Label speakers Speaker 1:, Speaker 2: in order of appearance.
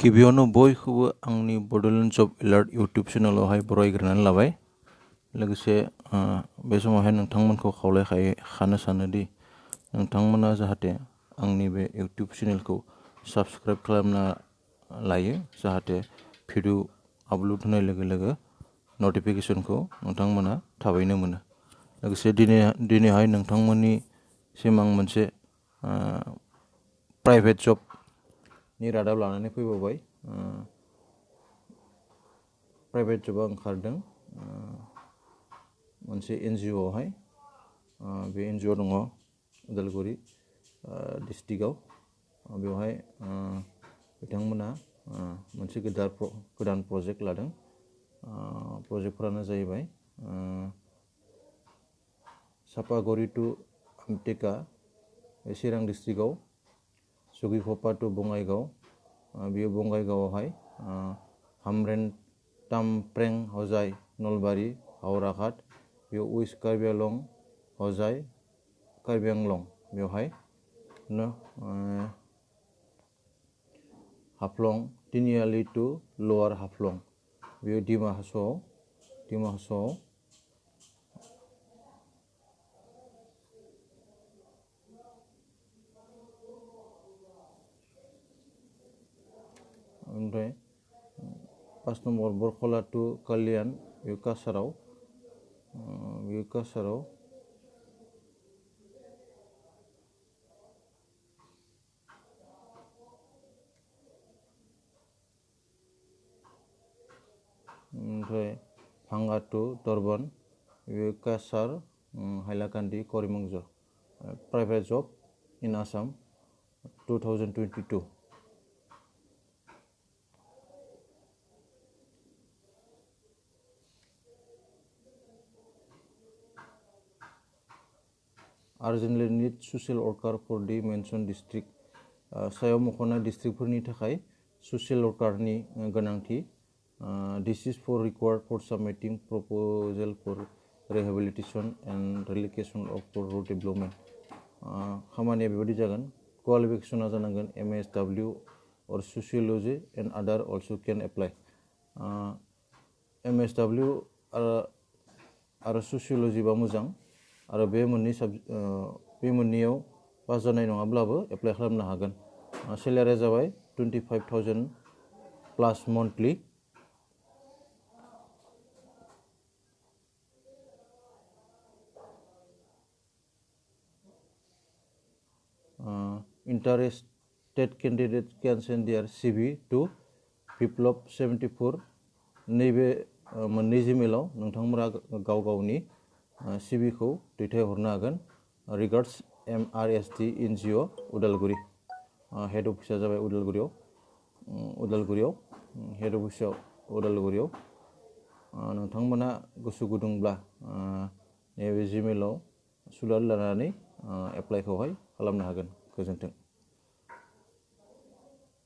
Speaker 1: गिबियावनो बयखौबो आंनि बड'लेण्ड जब एलार्ट इउटुब चेनेलावहाय बरायग्रोनानै लाबाय। लोगोसे बे समावहाय नोंथांमोनखौ खावलायखानो सानोदि नोंथांमोना जाहाथे आंनि बे इउटुब चेनेलखौ साबस्क्राइब खालामना लायो, जाहाथे भिडिअ आपल'ड होनाय लोगो लोगो नटिफिकेसनखौ नोंथांमोना थाबैनो मोनो। लोगोसे दिनैहाय नोंथांमोननिसिम आं मोनसे प्राइभेट जबनि रादाब लानानै फैबावबाय। प्राइभेट जबा ओंखारदों मोनसे NGO आवहाय। बे NGO दङ उदालगुरि डिस्ट्रिक्टआव। बेवहाय बिथांमोना मोनसे गोदान प्रजेक्ट लादों। प्रजेक्टफोरानो जाहैबाय सापागुरि टु आमटेका चिरां डिस्ट्रिक्टआव, सुगिख'पा टु बङाइगाव, बेयो बङाइगावआवहाय हामरेन तामप्रें हजाय नलबारि हावराघाट, बेयाव वेस्ट कार्बि आंलं हजाय कार्बि आंलं, बेवहाय हाफ्लं तिनिआलि टु लवार हाफ्लं, बेयो डिमा हासावआव ओमफ्राय 5 नम्बर बरखला टु कल्याण, बेयो काछाराव, ओमफ्राय भांगा टु दरबन, बेयो Cachar, Hailakandi, Karimganj. Private job in Assam 2022। Urgently need social worker for the mentioned district। सायाव मख'नाय डिस्ट्रिक्टफोरनि थाखाय ससियेल वर्कारनि गोनांथि। This is for required for submitting proposal for rehabilitation and relocation of for road development। खामानिया बेबायदि जागोन। क्वालिफिकेशना जानांगोन MSW or sociology and other also can apply। MSW आरो sociology बा मोजां, आरो बे मोननैयाव पास जानाय नङाब्लाबो एप्लाइ खालामनो हागोन। सेलारिया जाबाय 25,000 प्लास monthly. Interested candidates can send their CV to biplop74। नैबे मोननै जिमेलाव नोंथांमोना गाव गावनि CV खौ दैथायहरनो हागोन। Regards MRSD NGO Udalguri. Head अफिसा जाबाय उदालगुरियाव हेड अफिसा उदालगुरियाव। नोंथांमोना गोसो गुदुंब्ला नैबे जिमेलाव सुलाद लानानै एप्लाइखौहाय खालामनो हागोन। गोजोन्थों।